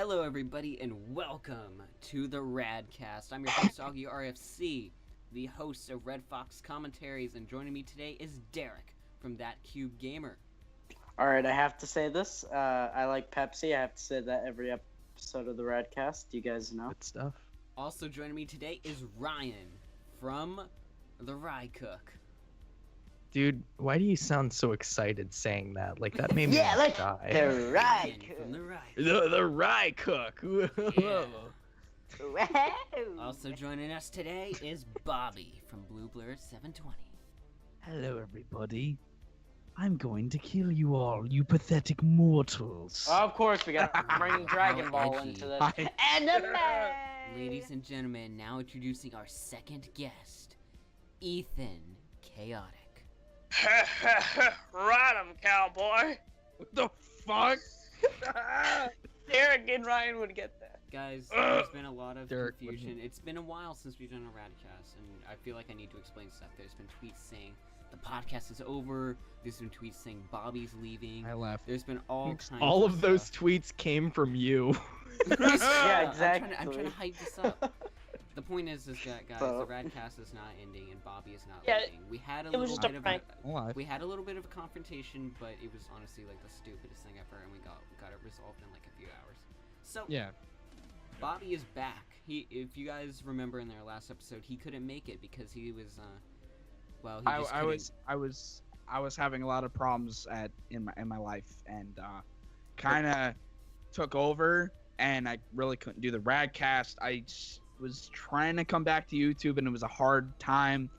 Hello, everybody, and welcome to the RADCAST. I'm your host, Augie RFC, the host of Red Fox Commentaries, and joining me today is Derek from That Cube Gamer. Alright, I have to say this. I like Pepsi. I have to say that every episode of the RADCAST. You guys know. Good stuff. Also joining me today is Ryan from the Rye Cook. Dude, why do you sound so excited saying that? Like, that made me like die. the Rye Ryan from the Rye. The Rye Cook. Yeah. Wow. Also joining us today is Bobby from Blue Blur 720. Hello, everybody. I'm going to kill you all, you pathetic mortals. Of course, we gotta bring Dragon Ball edgy. into this. Anime! Ladies and gentlemen, now introducing our second guest, Ethan Chaotic. Ride 'em, cowboy. What the fuck? Derek and Ryan would get that. Guys, there's been a lot of Derek confusion. wouldn't. It's been a while since we've done a Radcast, and I feel like I need to explain stuff. There's been tweets saying the podcast is over. There's been tweets saying Bobby's leaving. I laughed. There's been all kinds All of those stuff. tweets came from you. Yeah, I'm exactly. trying to hype this up. The point is that, guys, So- the Radcast is not ending, and Bobby is not Yeah, leaving. We had a it was little just a bit of prank. we had a little bit of a confrontation, but it was honestly like the stupidest thing ever, and we got it resolved in like a few hours. So Yeah. Bobby is back. If you guys remember in their last episode, he couldn't make it because he was well, he just couldn't. I was having a lot of problems in my life, and kind of took over, and I really couldn't do the Radcast. Was trying to come back to YouTube, and it was a hard time.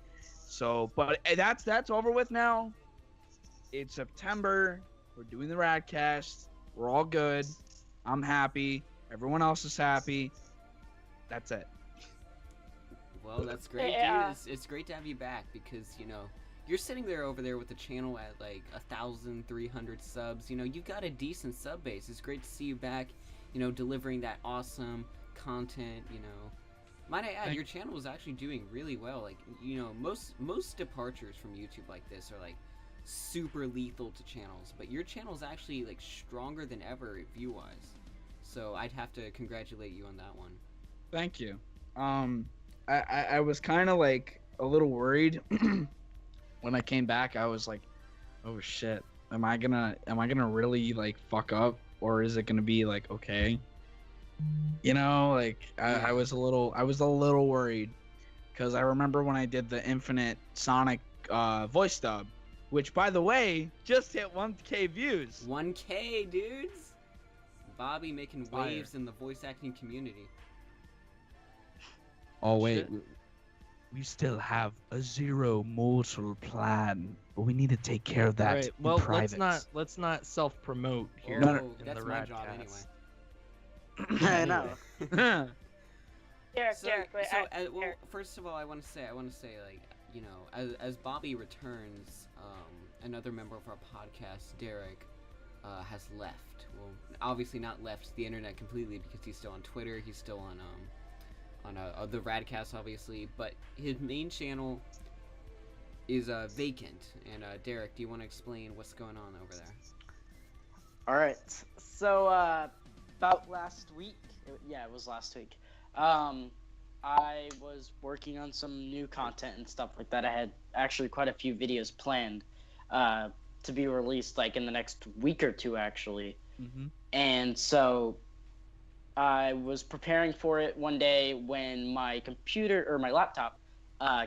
So, but that's over with now. It's September. We're doing the Radcast. We're all good. I'm happy. Everyone else is happy. That's it. Well, that's great, Yeah. dude. It's great to have you back because, you know, you're sitting there over there with the channel at like 1,300 subs. You know, you've got a decent sub base. It's great to see you back, you know, delivering that awesome content, you know. Might I add, your channel is actually doing really well. Like, you know, most departures from YouTube like this are like super lethal to channels, but your channel is actually like stronger than ever view-wise. So I'd have to congratulate you on that one. Thank you. I was kind of like a little worried when I came back. I was like, oh shit, am I gonna really like fuck up, or is it gonna be like okay? You know, like I was a little worried, because I remember when I did the Infinite Sonic voice dub, which by the way just hit 1K views. 1K, dudes! Bobby making Fire. waves in the voice acting community. Oh, wait. Shit. We still have a zero mortal plan, but we need to take care of that All right. in Well, private. let's not self-promote here. Oh, in that's the my job Radcast. anyway. I know. Derek, So, Derek, wait, well, Derek. first of all, I want to say, like, you know, as Bobby returns, another member of our podcast, Derek, has left. Well, obviously not left the internet completely because he's still on Twitter. He's still on the Radcast, obviously, but his main channel is vacant. And Derek, do you want to explain what's going on over there? Alright, so about last week, it was last week, I was working on some new content and stuff like that. I had actually quite a few videos planned to be released like in the next week or two, actually. Mm-hmm. And so I was preparing for it one day when my computer or my laptop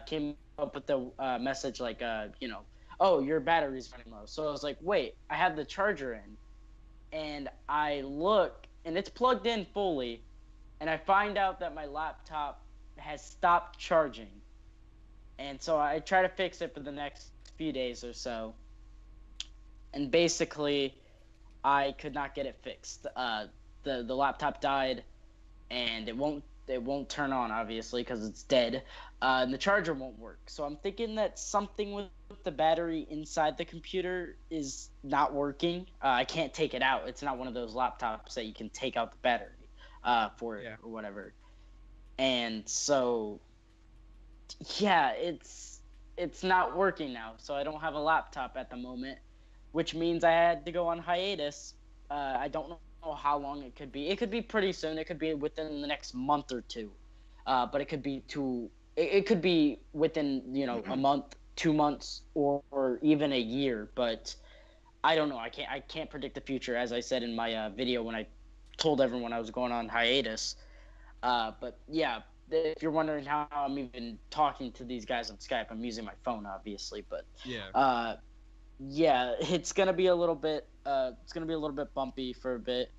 came up with the message like, you know, oh, your battery's running low. So I was like, wait, I have the charger in. And I look, and it's plugged in fully, and I find out that my laptop has stopped charging. And so I try to fix it for the next few days or so. And basically, I could not get it fixed. The laptop died, and it won't turn on, obviously, because it's dead. And the charger won't work. So I'm thinking that something with the battery inside the computer is not working. I can't take it out. It's not one of those laptops that you can take out the battery for it or whatever. And so, yeah, it's not working now. So I don't have a laptop at the moment, which means I had to go on hiatus. I don't know know how long it could be. It could be pretty soon. It could be within the next month or two. But it could be it could be within, a month, 2 months, or even a year. But I don't know. I can't predict the future, as I said in my video when I told everyone I was going on hiatus. But yeah, if you're wondering how I'm even talking to these guys on Skype, I'm using my phone, obviously. But yeah, it's gonna be a little bit. It's gonna be a little bit bumpy for a bit.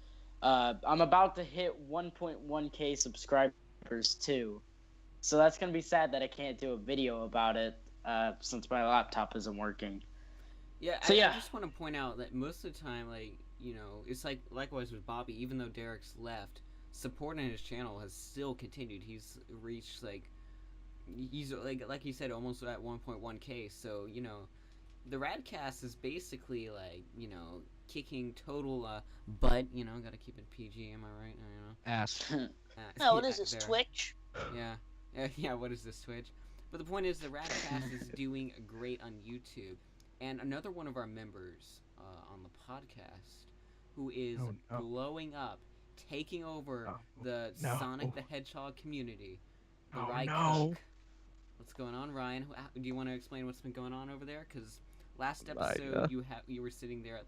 I'm about to hit 1.1k subscribers too, so that's gonna be sad that I can't do a video about it since my laptop isn't working. Yeah, So, I just want to point out that most of the time, like, it's like likewise with Bobby. Even though Derek's left, support on his channel has still continued. He's reached he's like you said, almost at 1.1k. So the RADCAST is basically kicking total butt. Gotta keep it PG. Am I right? Ass. No, what yeah, is this, there. Twitch? Yeah. What is this, Twitch? But the point is, the RADCAST is doing great on YouTube, and another one of our members on the podcast, who is blowing up, taking over the Sonic the Hedgehog community. The Cook. What's going on, Ryan? Do you want to explain what's been going on over there? Because last episode you were sitting there at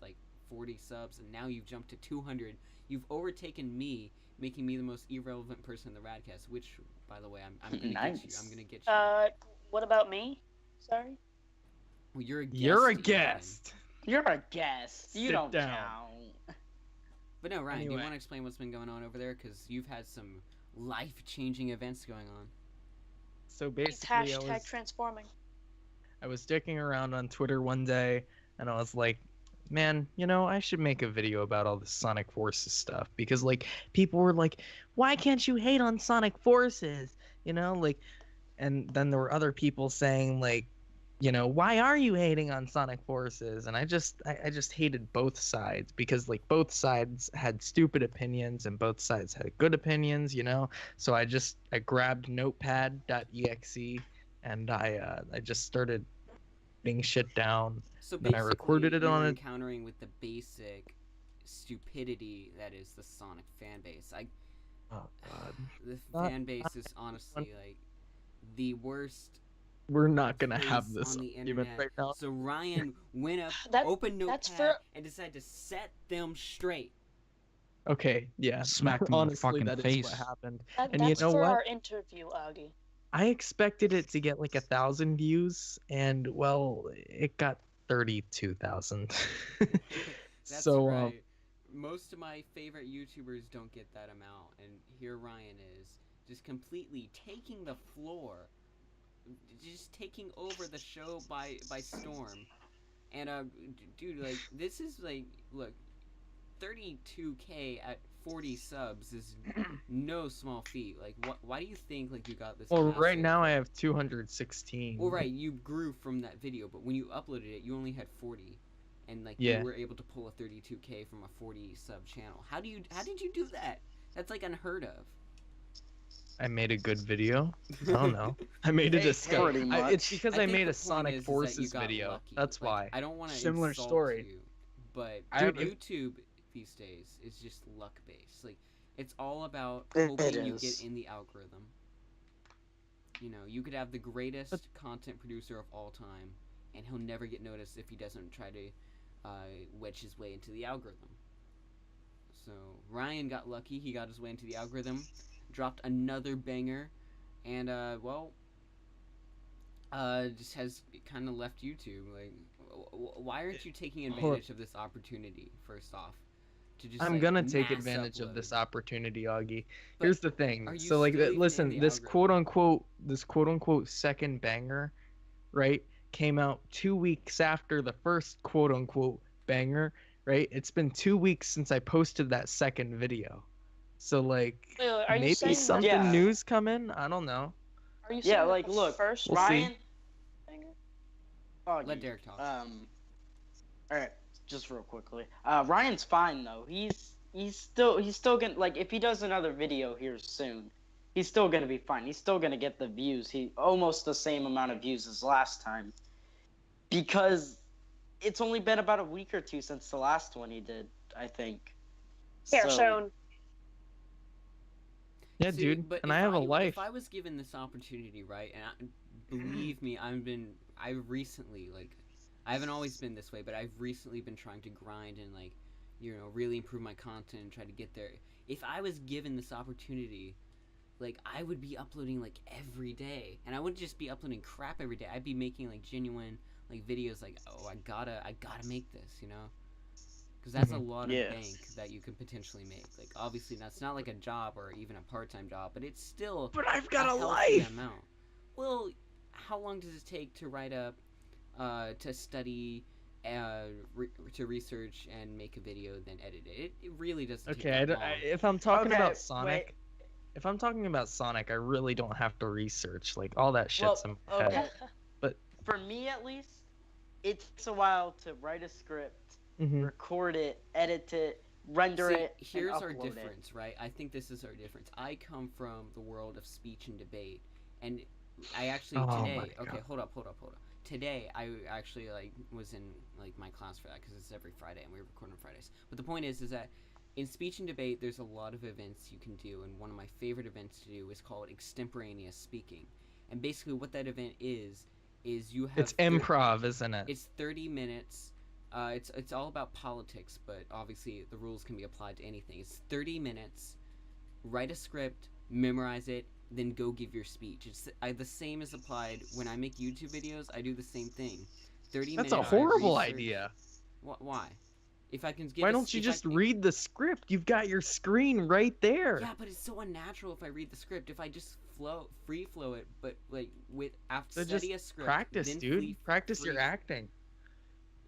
40 subs, and now you've jumped to 200. You've overtaken me, making me the most irrelevant person in the RADCAST. Which, by the way, I'm gonna get you. I'm gonna get you. What about me? Sorry. Well, you're a guest. You're a guest. You're a guest. You Sit don't down. count. But no, Ryan, do you Anyway. want to explain what's been going on over there? Because you've had some life-changing events going on. So It's basically, transforming. I was dicking around on Twitter one day, and I was like, man, I should make a video about all this Sonic Forces stuff, because people were like, why can't you hate on Sonic Forces? And then there were other people saying why are you hating on Sonic Forces? And I just hated both sides, because both sides had stupid opinions and both sides had good opinions, So I grabbed notepad.exe and I just started writing shit down. So Then I recorded it on you're a- encountering with the basic stupidity that is the Sonic fan base. Oh god. The Not- fan base is honestly the worst We're not gonna place have this on the argument internet. right now. So Ryan went up, That- opened that's Notepad, for- and decided to set them straight. Okay, yeah. Smacked him in the Honestly, fucking that is face. what happened. That, And you that's know for what? our interview, Augie. I expected it to get 1,000 views, and well, it got 32,000. That's So right. Most of my favorite YouTubers don't get that amount, and here Ryan is just completely taking the floor, just taking over the show by storm. And dude, this is look, 32k at 40 subs is no small feat. Why do you think you got this? well, right massive- now I have 216. Well, right, you grew from that video, but when you uploaded it, you only had 40, and Yeah. you were able to pull a 32k from a 40 sub channel. How did you do that? That's unheard of. I made a good video. I don't know. I made a Hey, discovery. pretty It's much. because I I think made the a point Sonic is that you Forces got video. lucky. That's why. I don't want to Similar insult story. you, but I- YouTube these days is just luck based. It's all about It hoping you is. get in the algorithm. You could have the greatest content producer of all time, and he'll never get noticed if he doesn't try to wedge his way into the algorithm. So Ryan got lucky; he got his way into the algorithm, dropped another banger, and just has kind of left YouTube. Why aren't you taking advantage of this opportunity? First off, to just I'm gonna take mass advantage of this upload? opportunity, Augie. But Here's the thing. are you So still even listen, in the this algorithm? quote unquote second banger, right, came out 2 weeks after the first quote unquote banger, right? It's been 2 weeks since I posted that second video. So Wait, are you maybe saying something Yeah. new's coming. I don't know. Are you Yeah, saying that the look, first We'll see. Ryan. Oh, Let Derek talk. All right, just real quickly. Ryan's fine though. He's still gonna if he does another video here soon, he's still gonna be fine. He's still gonna get the views. He almost the same amount of views as last time, because it's only been about a week or two since the last one he did, I think. Here, So- Sean. Yeah, See, dude. but And if I have a If life. I was given this opportunity, right, and believe me, I recently, like, I haven't always been this way, but I've recently been trying to grind and, like, really improve my content and try to get there. If I was given this opportunity, like, I would be uploading, like, every day, and I wouldn't just be uploading crap every day. I'd be making, like, genuine, like, videos, like, oh, I gotta make this, because that's a lot of Yes. bank that you could potentially make. Like, obviously, that's not like a job or even a part-time job, but it's still But I've got a healthy life. amount. Well, how long does it take to write up, to study, to research and make a video, then edit it? It really doesn't take Okay, that long. if I'm talking Okay, about Sonic, if I'm talking about Sonic, I really don't have to research. Like all that shit's in my okay. head. But- For me, at least, it takes a while to write a script, Mhm. record it, edit it, render See, it, and here's our upload difference, right? I think this is our difference. I come from the world of speech and debate, and I actually Oh today. my Okay, God. hold up. Today, I actually was in my class for that because it's every Friday and we record on Fridays. But the point is that in speech and debate, there's a lot of events you can do, and one of my favorite events to do is called extemporaneous speaking. And basically, what that event is you have It's improv, isn't it? It's 30 minutes. It's all about politics, but obviously the rules can be applied to anything. It's 30 minutes. Write a script, memorize it, then go give your speech. It's the same is applied when I make YouTube videos. I do the same thing. 30 That's minutes. a horrible research- idea. Why? If I can give. Why don't you just read the script? You've got your screen right there. Yeah, but it's so unnatural if I read the script. If I just free flow it, but like So study just a script. practice, then dude. Practice your free- acting.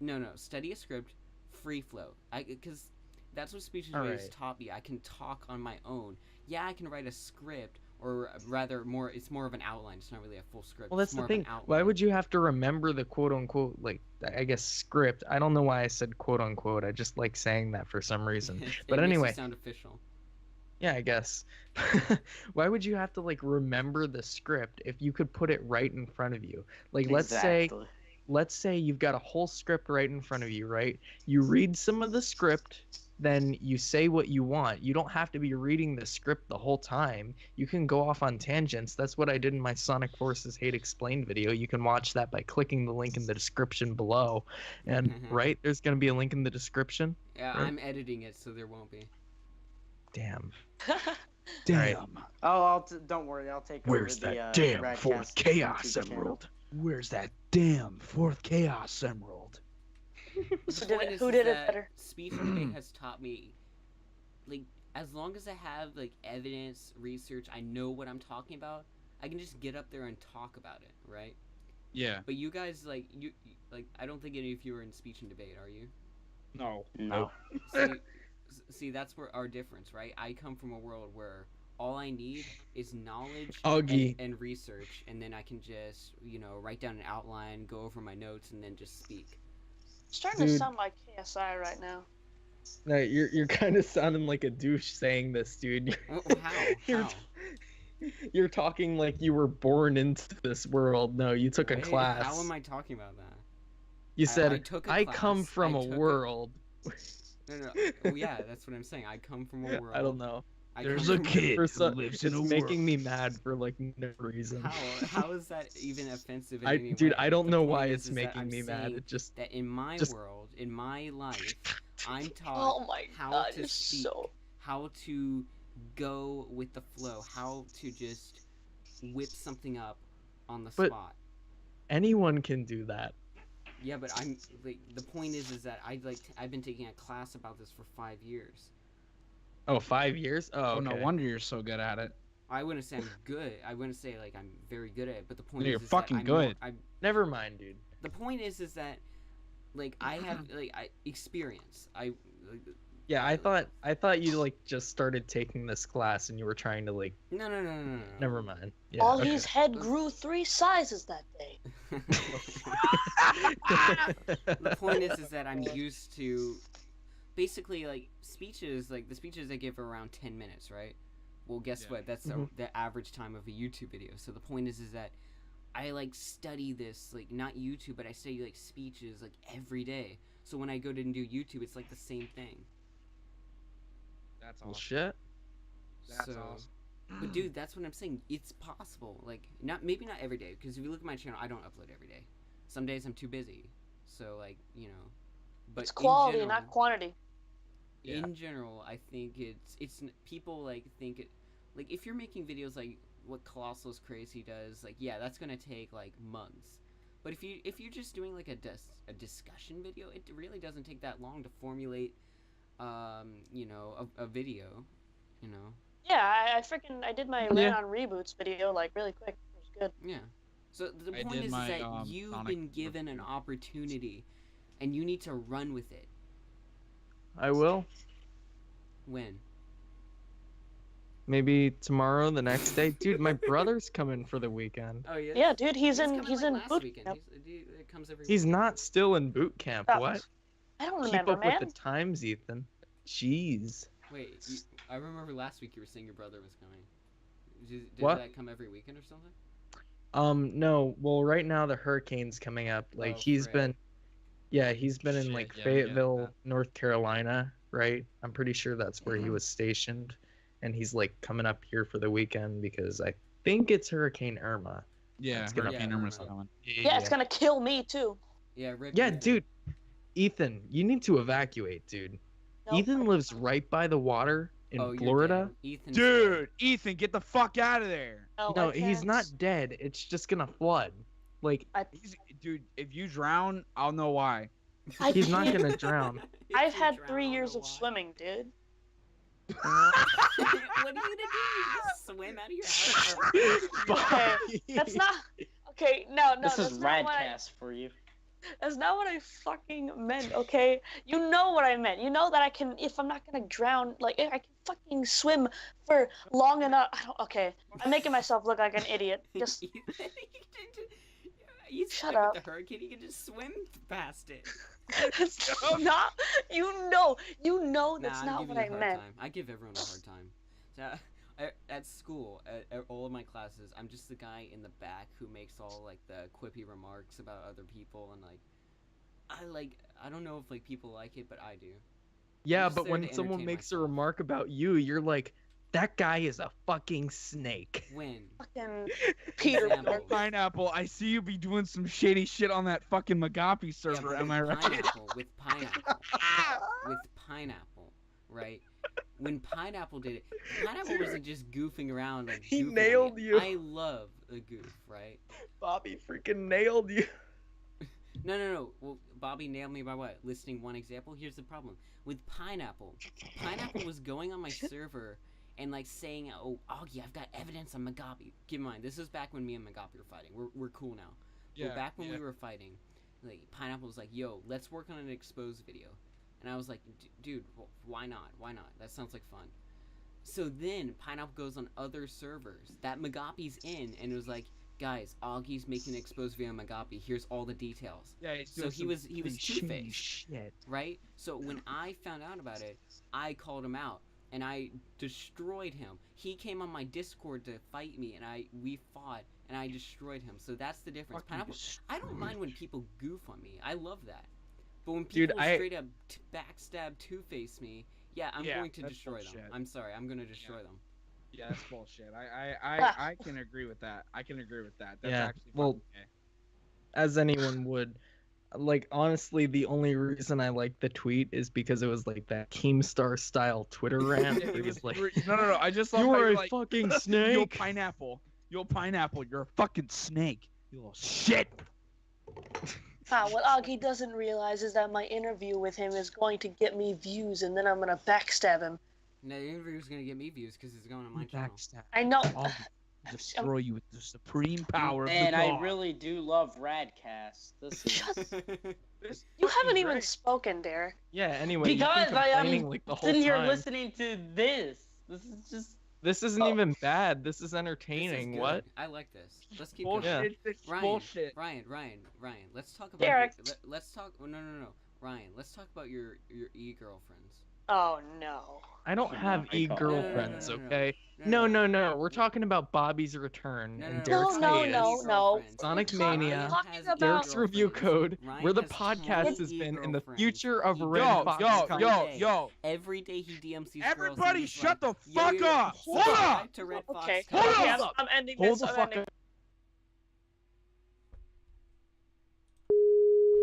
No, study a script, free flow. Because that's what speech and All debate has right. taught me. I can talk on my own. Yeah, I can write a script, or rather, it's more of an outline. It's not really a full script. Well, that's it's the more of an thing. outline. Why would you have to remember the quote unquote, like, I guess, script? I don't know why I said quote unquote. I just like saying that for some reason. It But makes you anyway. sound official. Yeah, I guess. Why would you have to, like, remember the script if you could put it right in front of you? Like, Exactly. let's say you've got a whole script right in front of you, right? You read some of the script, then you say what you want. You don't have to be reading the script the whole time. You can go off on tangents. That's what I did in my Sonic Forces Hate Explained video. You can watch that by clicking the link in the description below. And right, there's going to be a link in the description. Yeah, Right. I'm editing it, so there won't be. Damn. Damn. Oh, don't worry, I'll take Where's over the that damn RADCAST fourth Chaos YouTube channel. Emerald? Where's that damn fourth Chaos Emerald? The did point it- is who did it that better? Speech and debate has taught me, like, as long as I have like evidence, research, I know what I'm talking about. I can just get up there and talk about it, right? Yeah. But you guys, like, I don't think any of you are in speech and debate, are you? No. No. See, that's where our difference, right? I come from a world where all I need is knowledge Augie. and research, and then I can just, write down an outline, go over my notes, and then just speak. Starting to Dude. sound like KSI right now. No, you're kind of sounding like a douche saying this, dude. How? You're, How? you're talking like you were born into this world. No, you took a Wait, class. How am I talking about that? You said, I took a I class. come from I a took world. No. Oh, yeah, that's what I'm saying. I come from a world. I don't know. I There's come a from kid For who some, lives it's in a making me world. mad for like no reason. How is that even offensive? In any Dude, way? I don't The know point why is it's that making I'm me mad. saying It just that in my just- world, in my life, I'm taught Oh my how god, to you're speak, so. how to go with the flow, how to just whip something up on the But- spot. anyone can do that. Yeah, but I'm like, the point is that I've been taking a class about this for 5 years. Oh, 5 years? Oh, Oh, okay. no wonder you're so good at it. I wouldn't say I'm good. I wouldn't say like I'm very good at it. But the point You're is fucking that good. Never mind, dude. The point is that like I have experience. Yeah, I thought you like just started taking this class and you were trying to like. No. Never mind. Yeah. All okay. his head grew 3 sizes that day. The point is that I'm used to basically like speeches. Like the speeches I give are around 10 minutes, right? Well, guess Yeah. what? That's the average time of a YouTube video. So the point is that I like study this, like not YouTube, but I study like speeches like every day. So when I go to do YouTube, it's like the same thing. That's Well, awesome. shit. That's So, awesome. but dude, that's what I'm saying. It's possible. Like, maybe not every day, because if you look at my channel, I don't upload every day. Some days I'm too busy. So like, but It's quality, in general, not quantity. Yeah. in general, I think people like think it, like if you're making videos like what Colossal's Crazy does, like yeah, that's gonna take like months. But if you're just doing like a discussion video, it really doesn't take that long to formulate, a video, you know. Yeah, I did my Land on Reboots video like really quick. It was good. Yeah. So the I point did is my, that you've Sonic been given an review. opportunity, and you need to run with it. I will. When? Maybe tomorrow, the next day. Dude, my brother's coming for the weekend. Oh yeah. Yeah, dude, he's coming, in like, last boot weekend. camp. It comes every. He's weekend. not still in boot camp. Stop. What? I don't Keep remember, up man. with the times, Ethan. Jeez. Wait, I remember last week you were saying your brother was coming. Did What? that come every weekend or something? No. Well, right now the hurricane's coming up. Like Oh, he's frick. been, yeah, he's been in Shit, like yeah, we get Fayetteville, that. North Carolina, right? I'm pretty sure that's where he was stationed, and he's like coming up here for the weekend because I think it's Hurricane Irma. Yeah, It's gonna Hurricane be- Irma's Yeah. coming. Yeah, it's gonna kill me too. Yeah, Rick. Yeah, dude. Ethan, you need to evacuate, dude. Nope. Ethan lives right by the water in Oh, you're Florida. dead. Ethan's Dude, Ethan, get the fuck out of there. No, I he's can't. not dead. It's just gonna flood. Like Dude, if you drown, I'll know why. I he's not can't. gonna drown. If I've you had drown, 3 I'll years know of why. swimming, dude. What are you gonna do? You just swim out of your house? Okay, That's not okay. No, This that's is not what I, RADCAST for you. that's not what I fucking meant. Okay, you know what I meant. You know that I can, if I'm not gonna drown, like if I can fucking swim for long enough. I don't. Okay, I'm making myself look like an idiot. Just You Shut like up. with the hurricane, you can just swim past it. it's not. You know that's Nah, I'm not giving what you I a hard meant. time. I give everyone a hard time. So, at school, at all of my classes, I'm just the guy in the back who makes all like the quippy remarks about other people, and I don't know if like people like it, but I do. Yeah, just but there when to someone entertain makes a myself. remark about you, you're like, that guy is a fucking snake. When? Fucking Peter. Example. Parker. Pineapple, I see you be doing some shady shit on that fucking Magapi Yeah, server, but am I with right? Pineapple, with pineapple, right? When Pineapple did it, Pineapple wasn't just goofing around like He goofing on nailed me. you. I love a goof, right? Bobby freaking nailed you. No. Well, Bobby nailed me by what? Listing one example. Here's the problem with Pineapple. Pineapple was going on my server and like saying, "Oh, Augie, I've got evidence on Magapi." Keep in mind, this was back when me and Magapi were fighting. We're cool now. But back when we were fighting, like Pineapple was like, "Yo, let's work on an exposed video," and I was like, "Dude, why not? Why not? That sounds like fun." So then Pineapple goes on other servers that Magapi's in, and it was like, "Guys, Augie's making an exposed video on Magapi. Here's all the details." Yeah, he's So doing he some was fucking two-faced. shit. Right? So when I found out about it, I called him out and I destroyed him. He came on my Discord to fight me and we fought and I destroyed him. So that's the difference. Fucking Pineapple, I don't destroyed. mind when people goof on me. I love that. But when Dude, people I- straight up backstab two-face me, yeah, I'm Yeah, going to that's destroy them. bullshit. I'm sorry, I'm going to destroy them. Yeah, that's bullshit. I can agree with that. I can agree with that. That's Yeah, actually well, fucking gay. As anyone would. Like, honestly, the only reason I like the tweet is because it was like that Keemstar style Twitter rant. Yeah, Where it he's was- like, no. I just love how you're you're a like, fucking Yo, snake. pineapple. You're a fucking snake. You little shit. What Augie doesn't realize is that my interview with him is going to get me views, and then I'm gonna backstab him. No, the interview's going to get me views because it's going on my channel. Backstab. I know. I'll destroy you with the supreme power of Man, the I God. really do love RADCAST. This is This You fucking haven't even great. spoken, Derek. Yeah, anyway, you've been because I am complaining, like, the whole sitting here time. listening to this. This is just This isn't Oh. even bad. This is This is entertaining. good. What? I like this. Let's keep bullshit. going. This Ryan, bullshit. Ryan, let's talk about Derek. let's talk. Oh, no. Ryan, let's talk about your e-girlfriends. Oh no. I don't Oh have my God. e-girlfriends, No. okay? No. We're talking about Bobby's return No, and no, Derek's No, Ryan no, hiatus. no. Sonic We're talking- Mania, talking about- Derek's review code, Ryan where the has podcast 20 has been, and the e-girlfriends. future of He Red DMs Fox every content. day. yo. Every day he DMs these Everybody girls. and he's shut like, the yo, fuck yo, yo, up. Hold subscribe up. to Red Fox Okay. Hold content. up. I'm ending Hold this. the I'm fuck ending. up.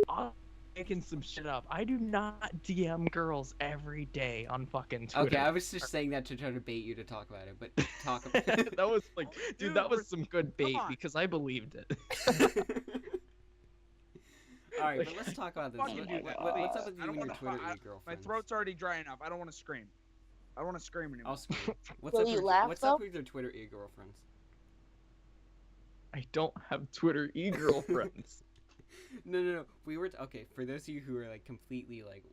I'm making some shit up. I do not DM girls every day on fucking Twitter. Okay, I was just saying that to try to bait you to talk about it, but talk about it. That was like, dude, that was some good Come bait on. because I believed it. All right, but let's talk about this. Fucking What's do that, up please. with I you don't and your wanna Twitter fu- e-girlfriends? My throat's already dry enough. I don't want to scream. I don't want to scream anymore. I'll scream. What's Will up? you with, laugh, what's though? up with your Twitter e-girlfriends? I don't have Twitter e-girlfriends. No. We were okay. For those of you who are like completely like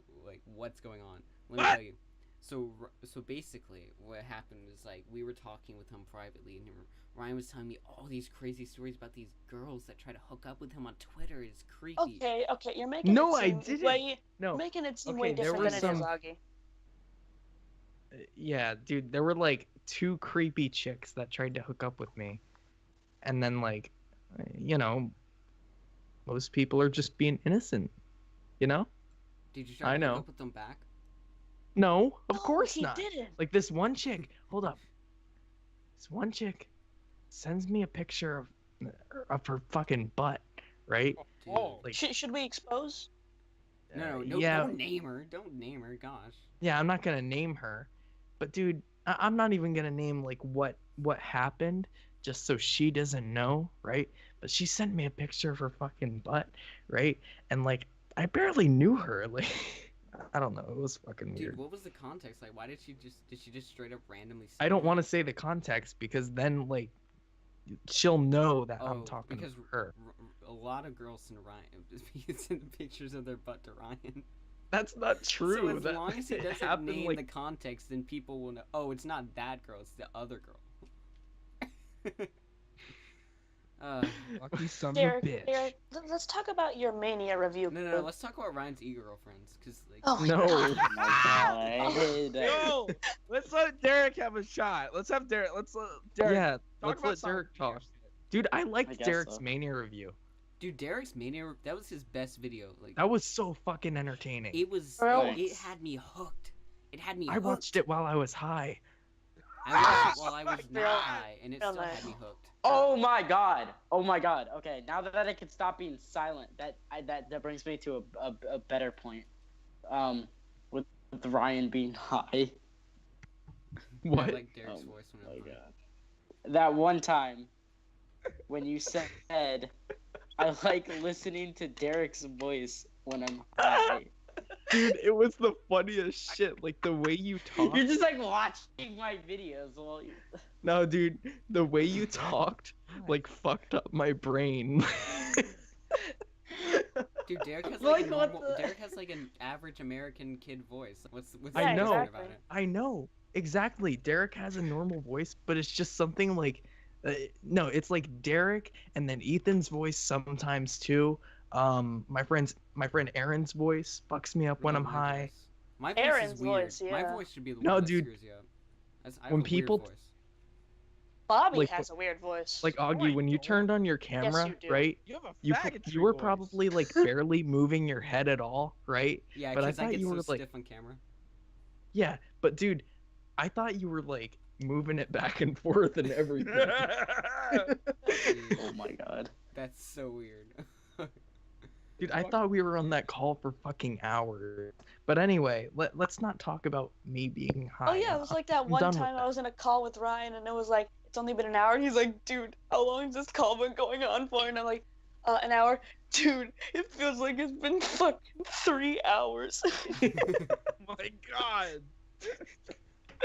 what's going on? Let me tell you. So basically, what happened is like we were talking with him privately, and Ryan was telling me all these crazy stories about these girls that try to hook up with him on Twitter. It's creepy. Okay, you're making No, it I seem didn't. way, No. you're making it seem Okay, way there different was than it is, some- Augie. Yeah, dude, there were like 2 creepy chicks that tried to hook up with me. And then like, you know, most people are just being innocent, you know? Did you try to I know. hook up with them back? No, of No, course he not. didn't. Like this one chick, hold up. This one chick sends me a picture of her fucking butt, right? Dude. Oh. Like, Should we expose? No, yeah, don't name her. Don't name her. Gosh. yeah, I'm not gonna name her, but dude, I'm not even gonna name like what happened, just so she doesn't know, right? But she sent me a picture of her fucking butt, right? And like, I barely knew her, like, I don't know, it was fucking weird. Dude, what was the context? Like, why did she just straight up randomly? I don't want to say the context because then like, she'll know that Oh, I'm talking because to her. a lot of girls send Ryan send pictures of their butt to Ryan. That's not true. So as that, long as he it doesn't happened, name like, the context, then people will know. Oh, it's not that girl; it's the other girl. Lucky son of a Derek, bitch. Derek, let's talk about your Mania review. No. Let's talk about Ryan's e-girlfriends, cause like. Oh my No. God. Oh my God. Yo, let's let Derek have a shot. Let's have Derek. Let's let Derek. yeah, talk let's about let Sonic Derek talk. Mania. Dude, I liked guess Derek's so. Mania review. Dude, Derek's Mania, that was his best video. Like, That was so fucking entertaining. it was. Bro. It had me hooked. It had me. I hooked. watched it while I was high. I watched it while I was Real- not high, and it real still had nice. me hooked. Oh my God. Okay, now that I can stop being silent, that brings me to a better point. With Ryan being high. What? I like Derek's Oh voice when my I'm high. God. That one time when you said I like listening to Derek's voice when I'm high. Dude, it was the funniest shit. Like the way you talked. You're just like watching my videos while you. No, dude, the way you talked like fucked up my brain. Dude, Derek has Like, like a what normal. the- Derek has like an average American kid voice. What's I so know. weird exactly. about it? I know exactly. Derek has a normal voice, but it's just something like, no, it's like Derek and then Ethan's voice sometimes too. My friend Aaron's voice fucks me up when No, I'm my high. voice. My voice Aaron's is weird. voice, My yeah. voice should be the No, one that dude. screws you up. I have When a weird people- voice. Bobby Like, has a weird voice. Like Augie, Boy, when you don't. turned on your camera, you do. right? You have a You faggotry you were voice. probably like barely moving your head at all, right? Yeah, but I because I thought get you so were, like- stiff on camera. Yeah, but dude, I thought you were like moving it back and forth and everything. Oh my God. That's so weird. Dude, I thought we were on that call for fucking hours. But anyway, let's not talk about me being high. Oh yeah, it was like that I'm one done with time I that. was in a call with Ryan and it was like it's only been an hour and he's like, dude, how long has this call been going on for? And I'm like, an hour. Dude, it feels like it's been fucking 3 hours. Oh my God.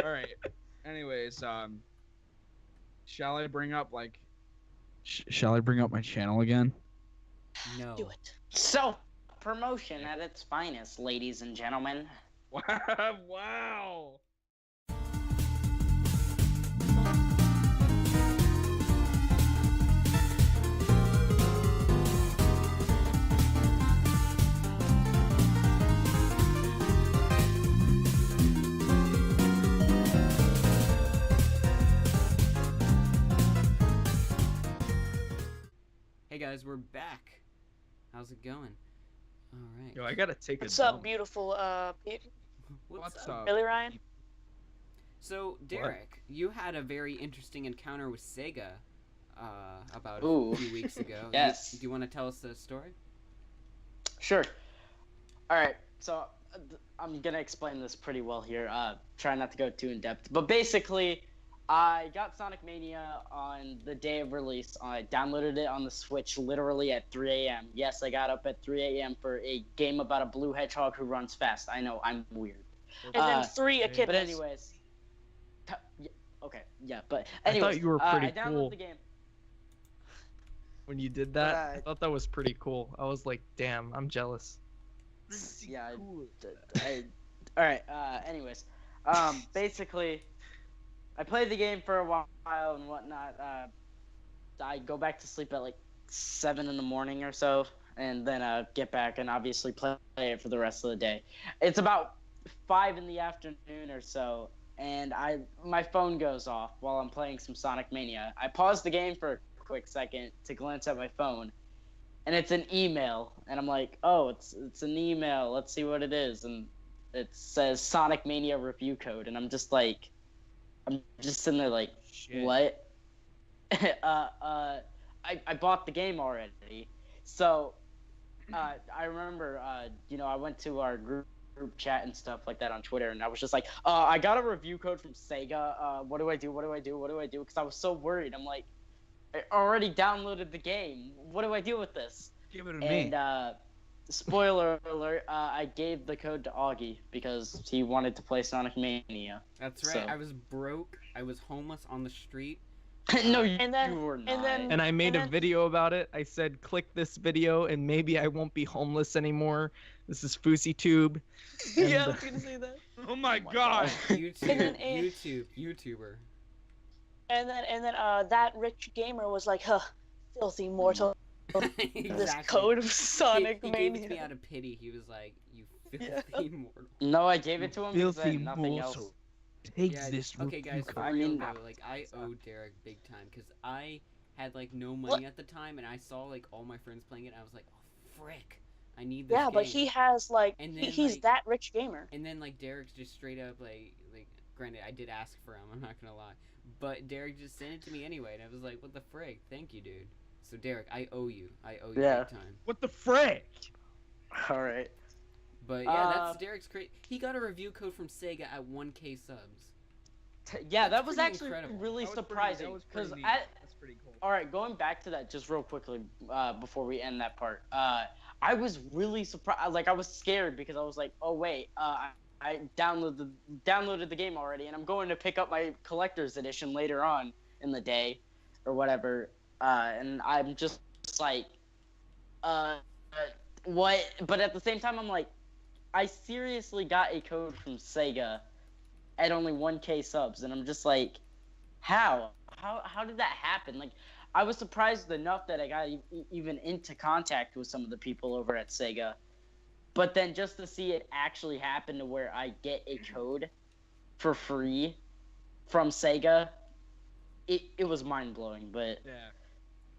All right. Anyways, shall I bring up like? Shall I bring up my channel again? No. Do it. Self promotion at its finest, ladies and gentlemen. Wow. guys, we're back. How's it going? All right. Yo, I gotta take What's a up, dump. beautiful What's up? Billy Ryan? So, Derek, you had a very interesting encounter with Sega about Ooh. a few weeks ago. Yes. Do you want to tell us the story? Sure. All right. So I'm gonna explain this pretty well here. Try not to go too in depth, but basically, I got Sonic Mania on the day of release. I downloaded it on the Switch literally at 3 a.m. Yes, I got up at 3 a.m. for a game about a blue hedgehog who runs fast. I know, I'm weird. And then 3 but echidnas. But anyways, okay, yeah. But I anyways, thought you were I pretty downloaded cool the game. when you did that. But, I thought that was pretty cool. I was like, damn, I'm jealous. Yeah. All right. Anyways, basically, I played the game for a while and whatnot. I go back to sleep at like 7 in the morning or so, and then get back and obviously play it for the rest of the day. It's about 5 in the afternoon or so, and my phone goes off while I'm playing some Sonic Mania. I pause the game for a quick second to glance at my phone, and it's an email, and I'm like, oh, it's an email. Let's see what it is, and it says Sonic Mania review code, and I'm just sitting there like, Shit. what? I bought the game already, so I remember, I went to our group chat and stuff like that on Twitter, and I was just like, I got a review code from Sega. What do I do? Because I was so worried. I'm like, I already downloaded the game. What do I do with this? Give it to me. And spoiler alert, I gave the code to Augie because he wanted to play Sonic Mania. That's right. So- I was broke. I was homeless on the street. No, And then- you were not. and then- And I made a then- video about it. I said, click this video and maybe I won't be homeless anymore. This is FouseyTube. Yeah, I And, was gonna say that. Oh my god. YouTuber. And then that rich gamer was like, huh, filthy mortal. This Exactly. code of Sonic he gave it to me Mania. out of pity. He was like, "You Yeah. filthy mortal." No, I gave it to him because I Filthy had nothing morsel. else. Takes Yeah, this okay, review guys. For code. I real mean- though, like I owe Derek big time because I had like no money at the time, and I saw like all my friends playing it. And I was like, "Oh frick, I need this." Yeah, but game." he has like And then, he's like- that rich gamer. And then like Derek's just straight up like granted I did ask for him, I'm not gonna lie, but Derek just sent it to me anyway, and I was like, what the frick? Thank you, dude. So Derek, I owe you Yeah. big time. What the frick? All right. But yeah, that's Uh, Derek's great. He got a review code from Sega at 1K subs. Yeah, That's that was pretty actually incredible. really That was pretty- surprising that was pretty because neat. That's pretty cool. all right, going back to that just real quickly before we end that part. I was really surprised. Like I was scared because I was like, oh wait, I downloaded the game already, and I'm going to pick up my collector's edition later on in the day, or whatever. And I'm just like, what? But at the same time, I'm like, I seriously got a code from Sega at only 1K subs, and I'm just like, how did that happen? Like, I was surprised enough that I got even into contact with some of the people over at Sega, but then just to see it actually happen to where I get a code for free from Sega, it was mind blowing. But Yeah.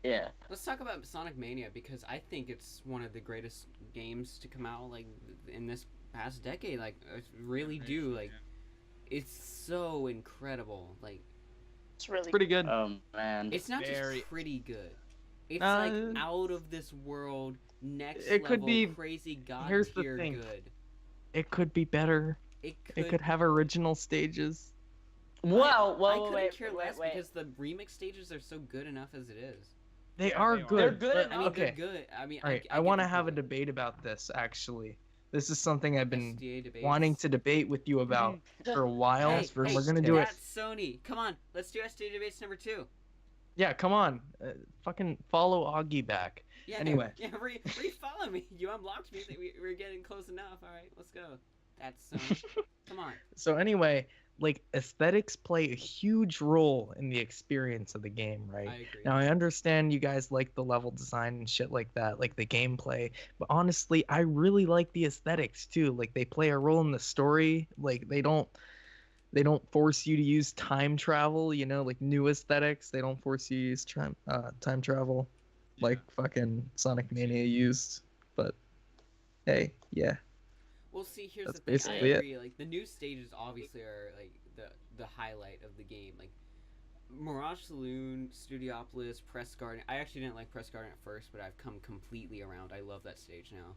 yeah, Let's talk about Sonic Mania because I think it's one of the greatest games to come out like in this past decade. Like, I really do. Like, it's so incredible. Like, It's really pretty good. man, it's not Very- just pretty good. It's Uh, like out of this world, next it could level, be- crazy god here's the tier thing. good. It could be better. It It could have original stages. well, I well, couldn't wait, care wait, less wait. because the remix stages are so good enough as it is. They Yeah, are they are. good. They're good but- enough. I mean, okay. they're good. I mean, All right. I I want to get the have a point. debate about this. Actually, this is something I've been SDA debates. wanting to debate with you about for a while. Hey, We're hey, gonna do it. that's Sony. Come on, let's do SDA debates number 2. Yeah, come on. Fucking follow Augie back. Yeah. Anyway. Yeah, re-follow me. You unblocked me. We're getting close enough. All right, let's go. That's Sony. Come on. So anyway, like aesthetics play a huge role in the experience of the game, right? I agree. Now I understand you guys like the level design and shit like that, like the gameplay, but honestly, I really like the aesthetics too. Like they play a role in the story. Like they don't force you to use time travel, you know, like new aesthetics. They don't force you to use time travel. like fucking Sonic Mania used. But hey, yeah. Well, see, here's That's the thing. I basically it. agree. Like the new stages obviously are like the highlight of the game. Like Mirage Saloon, Studiopolis, Press Garden. I actually didn't like Press Garden at first, but I've come completely around. I love that stage now.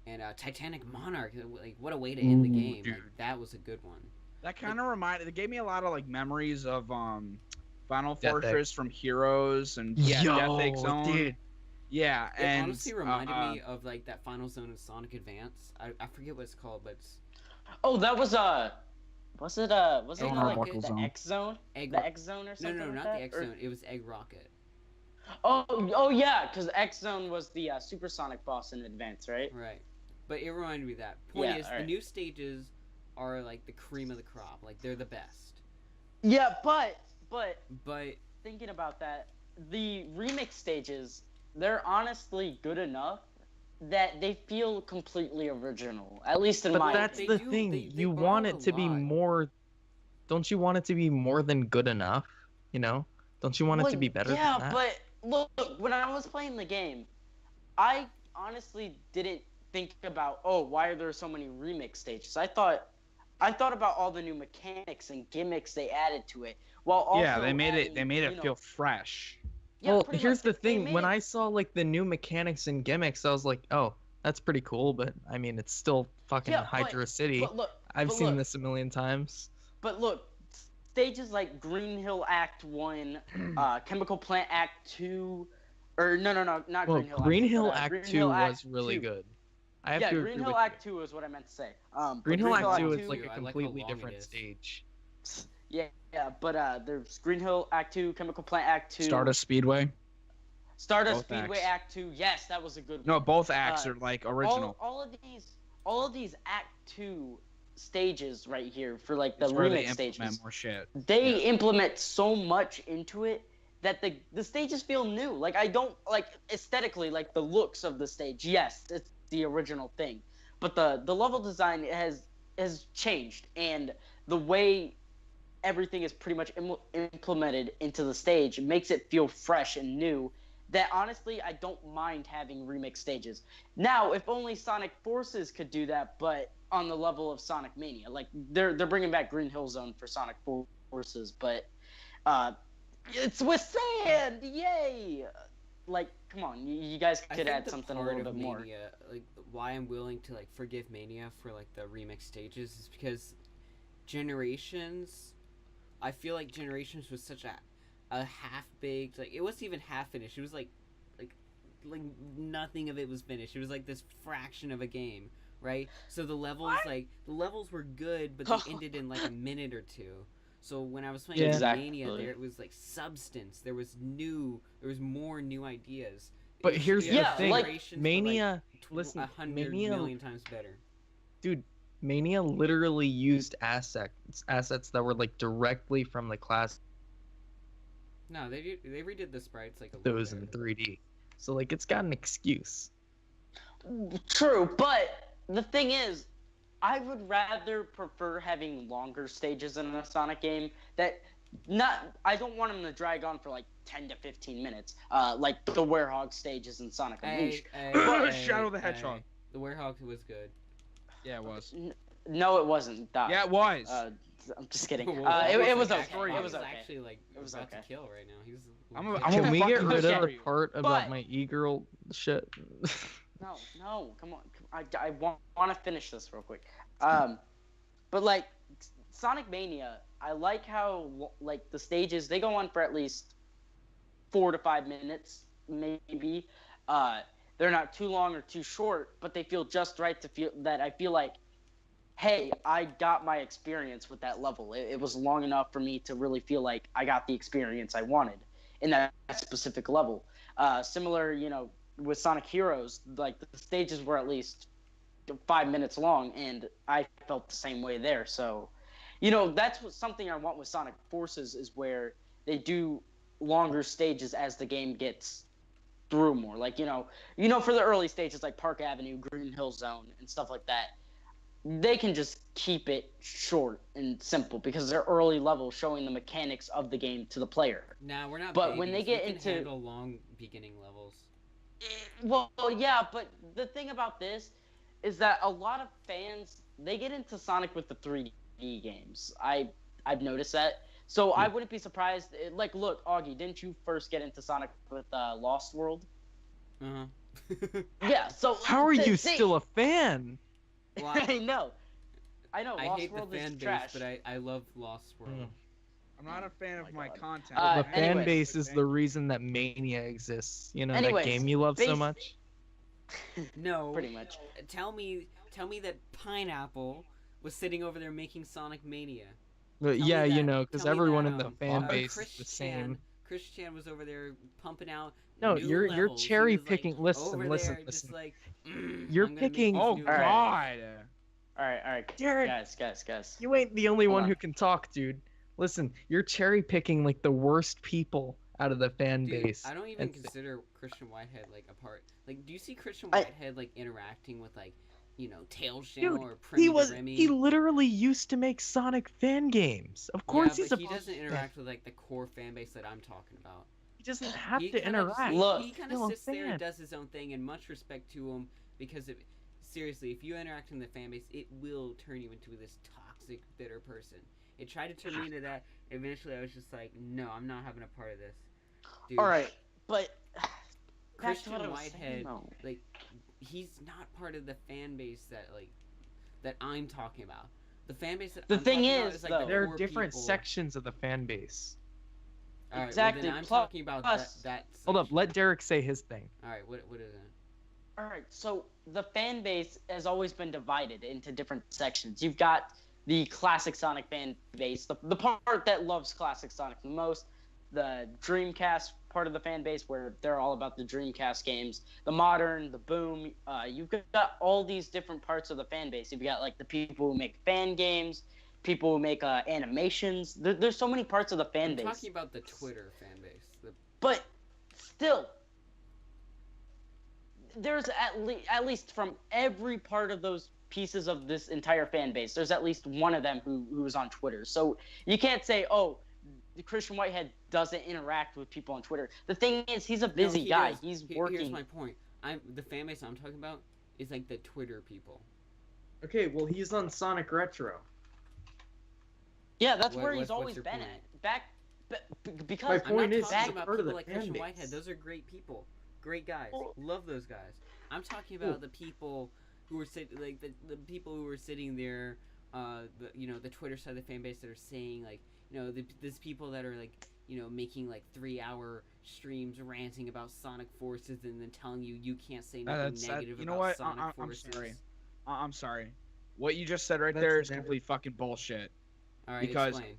And Titanic Monarch, like what a way to end the game. dude. Like, that was a good one. That kind of reminded. It gave me a lot of like memories of Final Death Egg. Fortress from Heroes and Death Egg Zone. dude. Yeah, It and honestly reminded me of like that final zone in Sonic Advance. I forget what it's called, but it's Oh, that was was it Egg like Immortal the Zone. X Zone? Egg The X Zone or No, something? no, like not that? the X Or- Zone. It was Egg Rocket. Oh yeah, because X Zone was the supersonic boss in Advance, right? Right. But it reminded me of that. Point Yeah, is, the alright. new stages are like the cream of the crop. Like they're the best. Yeah, but But thinking about that, the remix stages, they're honestly good enough that they feel completely original. At least in But my that's they the opinion. do- thing. they You borrow want a it to be lot. more. Don't you want it to be more than good enough? You know? Don't you want it to Well, be better yeah, than that? but look, when I was playing the game, I honestly didn't think about, oh, why are there so many remix stages? I thought about all the new mechanics and gimmicks they added to it. While also yeah, they made it. adding, They made it you know- feel fresh. Yeah, Well, pretty here's much, the they thing. made When it- I saw like the new mechanics and gimmicks, I was like, "Oh, that's pretty cool." But I mean, it's still fucking Yeah, but- Hydra City. But look, I've but seen look, this a million times. But look, stages like Green Hill Act 1, Chemical Plant Act 2, or no, not Well, Green Hill Green Act 2, Hill but, Act Green 2 Hill Act was really 2. good. I have Yeah, to Green agree Hill with Act 2 is what I meant to say. But Green Hill Act 2 Act is like a I like how completely long it different is. stage. Yeah, but there's Green Hill Act 2, Chemical Plant Act 2, Stardust Speedway. Stardust both Speedway acts. Act 2. Yes, that was a good one. No, both acts Uh, are like original. All of these Act 2 stages right here for like the It's where they remix implement stages. more shit. They implement so much into it that the stages feel new. Like I don't like aesthetically like the looks of the stage. Yes, it's the original thing, but the level design has changed, and the way everything is pretty much implemented into the stage makes it feel fresh and new. That honestly, I don't mind having remix stages. Now, if only Sonic Forces could do that, but on the level of Sonic Mania, like they're bringing back Green Hill Zone for Sonic Forces, but it's with sand, yay! Like, come on, you guys I could think add the something a part little of bit more. Mania, like why I'm willing to like forgive Mania for like the remix stages is because Generations, I feel like Generations was such a half baked, like it wasn't even half finished. It was like nothing of it was finished. It was like this fraction of a game, right? So the levels were good, but they ended in like a minute or two. So when I was playing Yeah. Mania, Exactly. there was like substance. There was more new ideas. But It was- here's Yeah, the thing, like- Generations were, Mania. like, Listen, 100 Mania, million times better. dude, Mania literally used assets that were like directly from the class. No, they redid the sprites like a little Those in bit. 3D. So like, it's got an excuse. True, but the thing is, I would rather prefer having longer stages in a Sonic game I don't want them to drag on for like 10 to 15 minutes, like the Werehog stages in Sonic Unleashed. Shadow the Hedgehog. The Werehog was good. Yeah, it was. No, it wasn't. Yeah, it was. I'm just kidding. Well, It was actually- okay. It He's was okay. actually like It was about to okay. kill right now. He's. I'm a Can we get fucking rid of okay. the part about But- my e-girl shit? No, come on. I want to finish this real quick. But like Sonic Mania, I like how like the stages they go on for at least 4 to 5 minutes, maybe. They're not too long or too short, but they feel just right to feel that I feel like, hey, I got my experience with that level. It was long enough for me to really feel like I got the experience I wanted in that specific level. Similar, with Sonic Heroes, like the stages were at least 5 minutes long, and I felt the same way there. So, that's something I want with Sonic Forces is where they do longer stages as the game gets through more. Like, for the early stages like Park Avenue, Green Hill Zone, and stuff like that, they can just keep it short and simple because they're early levels showing the mechanics of the game to the player. Nah, we're not. But when they babies. get We can into- handle long beginning levels. Well, yeah, but the thing about this is that a lot of fans they get into Sonic with the 3D games. I've noticed that. So I wouldn't be surprised. Like, look, Augie, didn't you first get into Sonic with Lost World? Uh-huh. Yeah. So How are you still a fan? Well, I know. I know. I Lost hate the World fan is base, trash. but I love Lost World. I'm not a fan Oh of my my God. content. Uh, The fan anyways. base is the reason that Mania exists. You know, Anyways, that game you love so base- much? No. Pretty much. Tell me that Pineapple was sitting over there making Sonic Mania. Yeah, me you that- know, because tell me everyone that, in the um, fan uh, base Chris is the Chan- same. Chris Chan was over there pumping out. No, new you're levels. He cherry was, like, picking. Listen, over listen, there, listen. Just like, You're I'm gonna make picking- these Oh new Alright. levels. God. All right, Jared, guys. you ain't the only Hold one on. who can talk, dude. Listen, you're cherry picking like the worst people out of the fan Dude, base. I don't even And- consider Christian Whitehead like a part. Like, do you see Christian I- Whitehead like interacting with like, Tails Dude, channel or He Prinny was. Remy? He literally used to make Sonic fan games. Of course, yeah, he's but a. he doesn't interact with like the core fan base that I'm talking about. He doesn't have He to kinda just- interact. Look. he kind Still of a sits there fan. and does his own thing, and much respect to him because seriously, if you interact in the fan base, it will turn you into this toxic, bitter person. It tried to turn me into that. Eventually, I was just like, no, I'm not having a part of this. Dude, All right, but back to Christian what I was Whitehead, saying, though. like, he's not part of the fan base that I'm talking about. The fan base that The I'm thing talking about is, is like though- the There are core different people. sections of the fan base. All right, Exactly, Well, then I'm plus- talking about plus- that. Hold up, section. let Derek say his thing. All right, what is it? All right, so the fan base has always been divided into different sections. You've got the classic Sonic fan base, the part that loves classic Sonic the most, the Dreamcast part of the fan base where they're all about the Dreamcast games, the modern, the boom. You've got all these different parts of the fan base. You've got like the people who make fan games, people who make animations. There's so many parts of the fan I'm base. talking about the Twitter fan base. But still, there's at least from every part of those pieces of this entire fan base, there's at least one of them who's on Twitter. So you can't say, oh, Christian Whitehead doesn't interact with people on Twitter. The thing is, he's a busy he guy. does. He's Here's working. my point. The fan base I'm talking about is like the Twitter people. Okay, well he's on Sonic Retro. Yeah, that's What- where what's- he's always your been point? at. Because My I'm point not is, talking he's about part of people the like fan Christian base. Whitehead. Those are great people, great guys. Well- Love those guys. I'm talking about the people who were like the people who were sitting there, the Twitter side of the fan base that are saying like, these people that are like, making like 3-hour streams ranting about Sonic Forces and then telling you can't say nothing negative you know about what? Sonic I'm Forces. sorry. I'm sorry. What you just said right That's there is never- complete fucking bullshit. All right, Because- explain.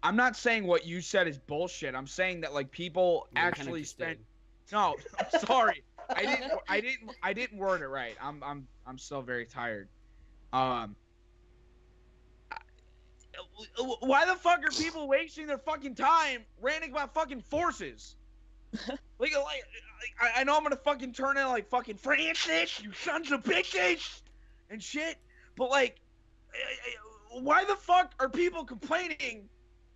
I'm not saying what you said is bullshit. I'm saying that like people Yeah, you kinda actually just spend. did. No, I'm sorry. I didn't word it right. I'm still very tired. Why the fuck are people wasting their fucking time ranting about fucking forces? I know I'm gonna fucking turn in like fucking Francis, you sons of bitches, and shit. But like, why the fuck are people complaining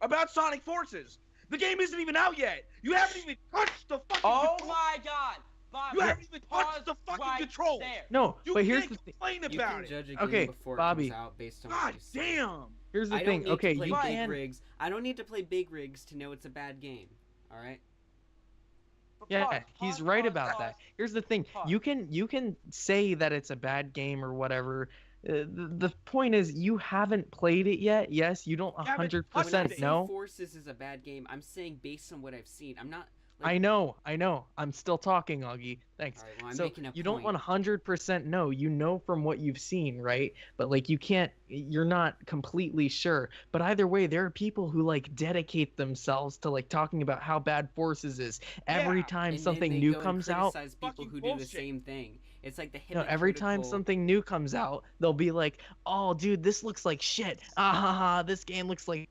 about Sonic Forces? The game isn't even out yet. You haven't even touched the fucking. Oh control. my God, Bobby! You haven't even pause touched the fucking right control. there. No, You but here's can't the thing. complain You about can it. judge a game Okay, before Bobby. it comes out based on God what you see. damn. Here's the I don't thing. need Okay, to play you big can. rigs. I don't need to play big rigs to know it's a bad game. All right. Yeah, Pause, he's pause, right pause, about pause. that. Here's the thing. Pause. You can say that it's a bad game or whatever. The point is you haven't played it yet. Yes, you don't haven't touched 100% it. know. Forces is a bad game. I'm saying based on what I've seen. I'm not. I know. I'm still talking, Augie. Thanks. All right, well, I'm So making a you don't point. 100% know. You know from what you've seen, right? But like you can't. You're not completely sure. But either way, there are people who like dedicate themselves to like talking about how bad Forces is every Yeah, time And then something they new go and comes out. criticize people Fucking who do the bullshit. same thing. It's like the No, every time hypocritical- something new comes out, they'll be like, "Oh, dude, this looks like shit. Ah ha ha, this game looks like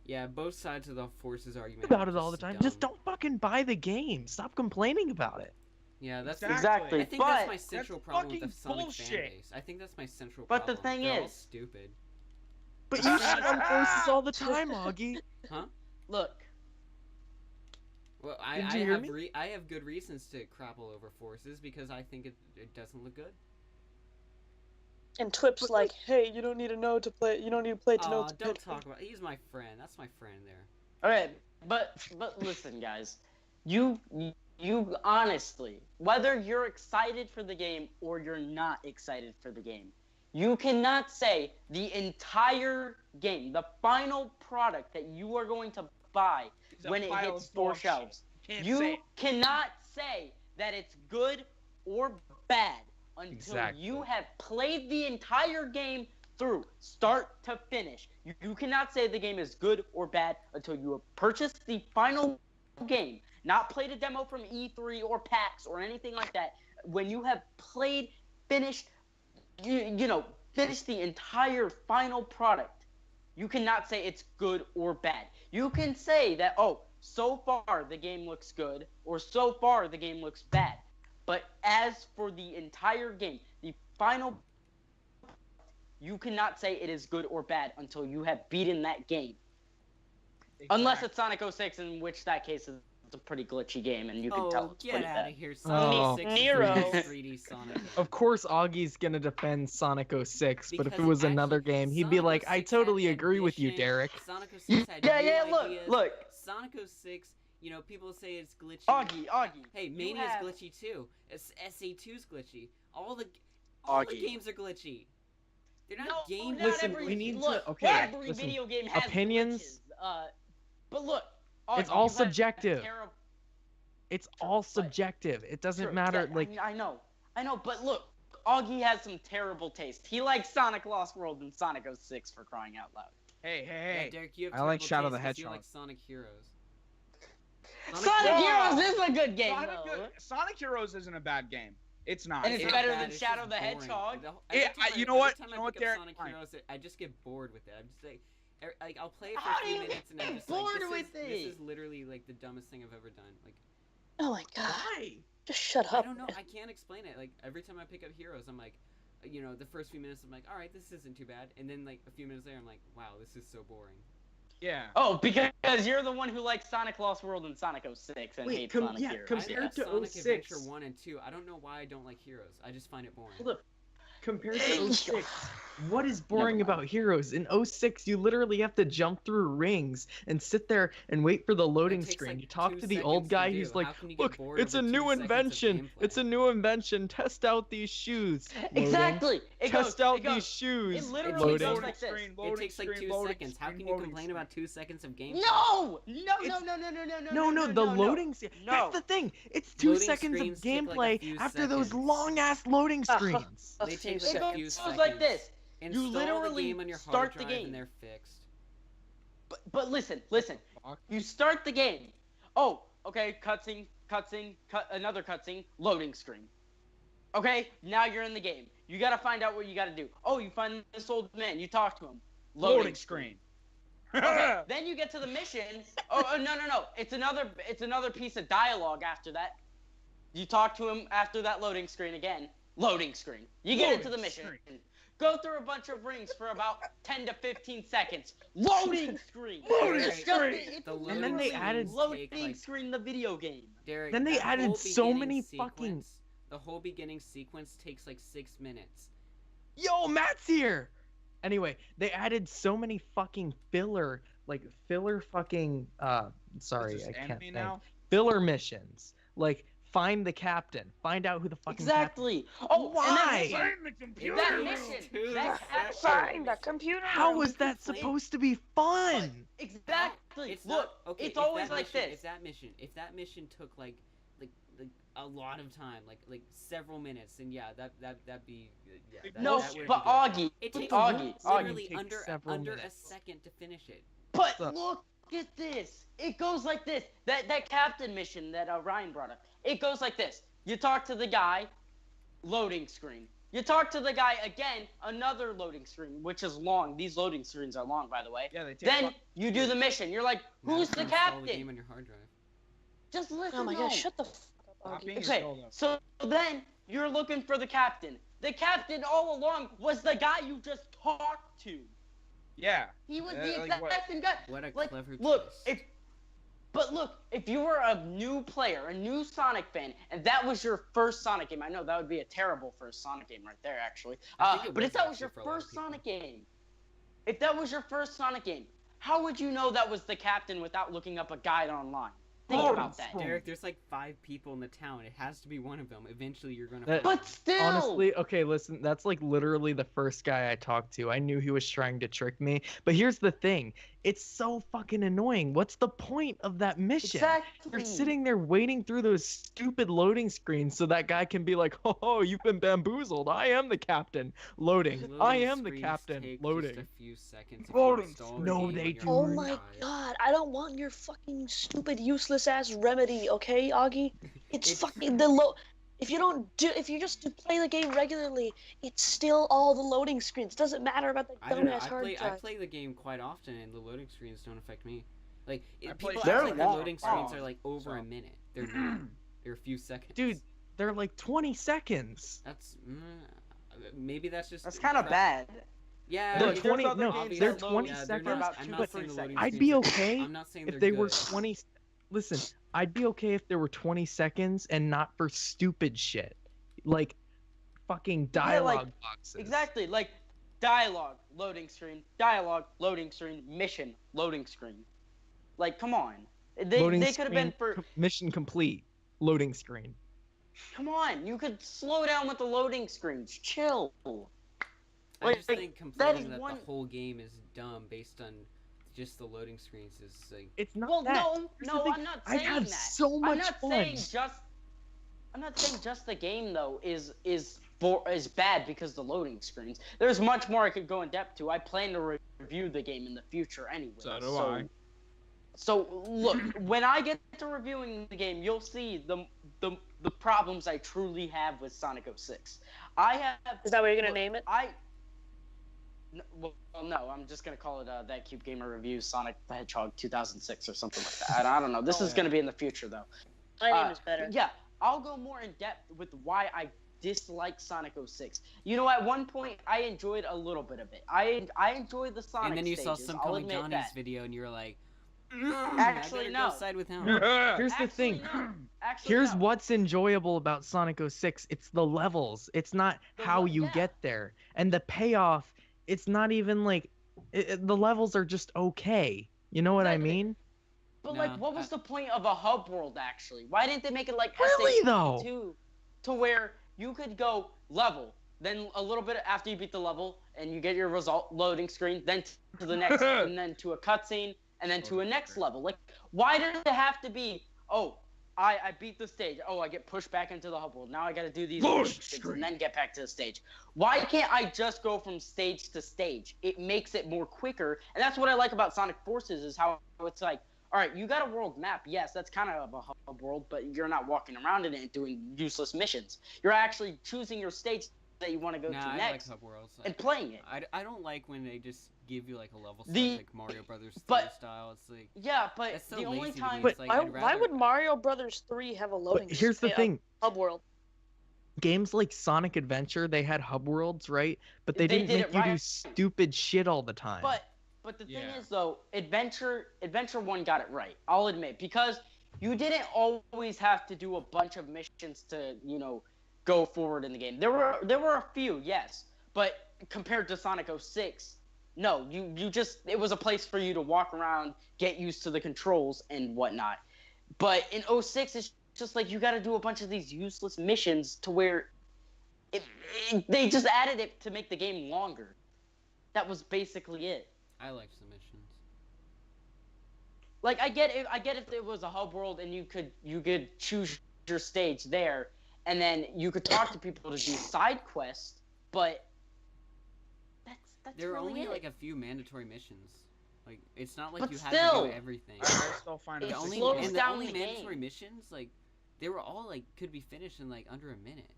Yeah, both sides of the Forces argument about are it all the just time. dumb. Just don't fucking buy the game. Stop complaining about it." Yeah, that's Exactly. I think that's But my central problem with the fucking Sonic fan bullshit. base. I think that's my central But the problem. thing They're all is- stupid. But you shit on Forces all the time, Augie. Huh? Look, Well, Did you hear me? I have good reasons to crap all over Forces because I think it doesn't look good. And Twip's like, hey, you don't need to know to play. You don't need to play to know. Oh, don't talk about. He's my friend. That's my friend there. Okay, but listen, guys, you honestly, whether you're excited for the game or you're not excited for the game, you cannot say the entire game, the final product that you are going to buy when it hits store shelves, you cannot say that it's good or bad until you have played the entire game through, start to finish. You cannot say the game is good or bad until you have purchased the final game, not played a demo from E3 or PAX or anything like that. When you have played, finished, finished the entire final product, you cannot say it's good or bad. You can say that, oh, so far the game looks good, or so far the game looks bad. But as for the entire game, the final, you cannot say it is good or bad until you have beaten that game. Exactly. Unless it's Sonic 06, in which that case is a pretty glitchy game, and you can tell it's get out of here, Sonic 06 Nero. 3D Sonic. Of course, Augie's gonna defend Sonic 06, but if it was another game, he'd be like, "I totally agree with you, Derek." Sonic 06 had new ideas. Look. Sonic 06, people say it's glitchy. Augie. Hey, Mania's glitchy too. SA2's glitchy. All the games are glitchy. They're not game. Listen, we need to. Okay, every video game has opinions. Glitches. But look. It's all subjective. It's all subjective. It doesn't matter. I know, but look, Augie has some terrible taste. He likes Sonic Lost World and Sonic 06 for crying out loud. Hey. Yeah, Derek, you have I like Shadow taste the Hedgehog. You like Sonic Heroes. Sonic Heroes is a good game, Sonic Heroes isn't a bad game. It's not. And it's better than Shadow the Hedgehog. You know what, Derek? Derek? Sonic Heroes, I just get bored with it. I'm just like, I'll play it for a few minutes and I'm just like, this is literally like the dumbest thing I've ever done. Like, oh my god. Why? Just shut up. I don't know. I can't explain it. Like, every time I pick up Heroes, I'm like, the first few minutes, I'm like, all right, this isn't too bad. And then like a few minutes later, I'm like, wow, this is so boring. Yeah. Oh, because you're the one who likes Sonic Lost World and Sonic 06 and hates Sonic Heroes. Compared to Sonic 06. Adventure 1 and 2, I don't know why I don't like Heroes. I just find it boring. Look, compared to 06, what is boring about Heroes? In 06, you literally have to jump through rings and sit there and wait for the loading screen. Like you talk 2 to the old guy, seconds he's like, look, bored it's a over 2 new seconds of invention. gameplay?" It's a new invention. Test out these shoes. Loading. Exactly. Test out these shoes. It literally Loading. goes like this. It takes like 2 seconds. How can you complain about 2 seconds of gameplay? No, the loading. That's the thing. It's 2 Loading seconds of screens take, like, a gameplay few after those seconds. long ass loading screens. They take It like a few goes seconds. like this. Install You literally the game on your start hard the drive game. and they're fixed. But listen. You start the game. Oh, okay, cutscene, another cutscene, loading screen. Okay, now you're in the game. You gotta find out what you gotta do. Oh, you find this old man. You talk to him. Loading screen. Okay, then you get to the mission. Oh, no. It's another piece of dialogue after that. You talk to him after that loading screen again. Loading screen. You get into the mission. Go through a bunch of rings for about 10 to 15 seconds. Loading screen. And then they added loading screen the video game. Derek, Then they that added whole so beginning many fucking- The whole beginning sequence takes like 6 minutes. Yo, Matt's here. Anyway, they added so many fucking filler fucking sorry, I can't think. Filler missions. Like find the captain. Find out who the fucking Exactly. Oh, why? Find the computer. That mission. Find the computer. How was that supposed to be fun? Exactly. It's Look, not, okay, it's always that like mission, this. If that mission took like a lot of time, like several minutes, and yeah, that'd be no, that would but be good. Augie, It takes Augie, literally takes under several a minutes. second to finish it. But look at this. It goes like this. That captain mission that Ryan brought up. It goes like this. You talk to the guy, loading screen. You talk to the guy again, another loading screen, which is long. These loading screens are long, by the way. Yeah, they take Then you do the mission. You're like, who's the Install the game captain? on your hard drive. Just listen. Oh my god, shut the fuck up, Copying Augie. is Okay, still though. so then you're looking for the captain. The captain all along was the guy you just talked to. Yeah. He was Like the exact what? same guy. What a Like, clever look, twist. But look, if you were a new player, a new Sonic fan, and that was your first Sonic game, I know that would be a terrible first Sonic game right there, actually. I think it But was if that was your actually for a lot of first people. Sonic game, if that was your first Sonic game, how would you know that was the captain without looking up a guide online? Think Oh, about that. Derek, there's like 5 people in the town. It has to be one of them. Eventually, you're gonna. That- find But them. still, Honestly, okay, listen, that's like literally the first guy I talked to. I knew he was trying to trick me. But here's the thing. It's so fucking annoying. What's the point of that mission? exactly. You're sitting there waiting through those stupid loading screens so that guy can be like, oh, you've been bamboozled. I am the captain. Loading. I Loading am the screens captain. take Loading. Just a few seconds. if Loading you install screens. the No, game they on your do Oh hard my drive. god, I don't want your fucking stupid useless ass remedy, okay, Augie? It's fucking if you just play the game regularly, it's still all the loading screens. It doesn't matter about the I don't know. dumbass hard I drive. play the game quite often, and the loading screens don't affect me. Like I play people They're act like the long. loading screens Oh, are like over a so. minute. They're not. They're a few seconds. Dude, they're like 20 seconds. That's maybe that's just. That's kind of bad. Yeah, They're it's- 20 other no, games they're that load 20 yeah, they're seconds. not, about I'm 2 not to saying 3 the loading I'd screens be are- okay I'm not saying if they're they were good. 20 Listen, I'd be okay if there were 20 seconds and not for stupid shit. Like fucking dialogue boxes. Exactly, like dialogue, loading screen, loading screen, mission, loading screen. Like, come on. They Loading could have been screen, for. mission complete. Loading screen. Come on, you could slow down with the loading screens. Chill. I Like, just think that complaining is that one- the whole game is dumb based on just the loading screens is like. It's not Well, that. no, Here's the no, thing, I'm not I'd saying have that. so much I'm not fun. saying just. I'm not saying just the game though is bad because the loading screens. There's much more I could go in depth to. I plan to review the game in the future anyway. So do I. So look, when I get to reviewing the game, you'll see the problems I truly have with Sonic 06. I have. Is that what you're gonna look, name it? Well, no, I'm just gonna call it That Cube Gamer Reviews Sonic the Hedgehog 2006 or something like that. I don't know. This is gonna be in the future though. My name is better. Yeah, I'll go more in depth with why I dislike Sonic 06. You know, at one point I enjoyed a little bit of it. I enjoyed the Sonic And then you saw stages, some I'll Comic admit Johnny's that. video, and you were like, Actually, I better no. go side with him. Here's the Actually, thing. no. Actually, Here's no. what's enjoyable about Sonic 06. It's the levels. It's not how you yeah. get there. And the payoff, it's not even like the levels are just okay. You know what I Exactly. mean? But No, like, what was the point of a hub world actually? Why didn't they make it like Really, though? SA2 to where you could go level, then a little bit after you beat the level and you get your result loading screen, then to the next, and then to a cutscene, and then to a next level? Like, why did it have to be? Oh, I beat the stage. Oh, I get pushed back into the hub world. Now I got to do these Loading missions screen. and then get back to the stage. Why can't I just go from stage to stage? It makes it more quicker, and that's what I like about Sonic Forces is how it's like. All right, you got a world map. Yes, that's kind of a hub world, but you're not walking around in it and doing useless missions. You're actually choosing your stage that you want to go Nah, to I like next Hub Worlds. and playing it. I don't like when they just give you like a level select, The- like Mario Brothers 3 but- style. It's like Yeah, but that's so the only lazy to me. time. It's like, why, I'd why rather- would Mario Brothers 3 have a loading? But here's the thing. Hub world. Games like Sonic Adventure, they had hub worlds, right? But they They didn't did make it you do right. stupid shit all the time. But the thing Yeah. is though, Adventure 1 got it right. I'll admit, because you didn't always have to do a bunch of missions to, go forward in the game. There were a few, yes, but compared to Sonic 06, no, you just, it was a place for you to walk around, get used to the controls and whatnot. But in 06, it's just like you got to do a bunch of these useless missions to where they just added it to make the game longer. That was basically it. I like submissions. Like, I get if it was a hub world and you could choose your stage there, and then you could talk to people to do side quests, but that's There are really only it. like a few mandatory missions. Like it's not like But you have to still. do everything. I still find It The it only slows and the down only the mandatory game. missions, like they were all like could be finished in like under a minute.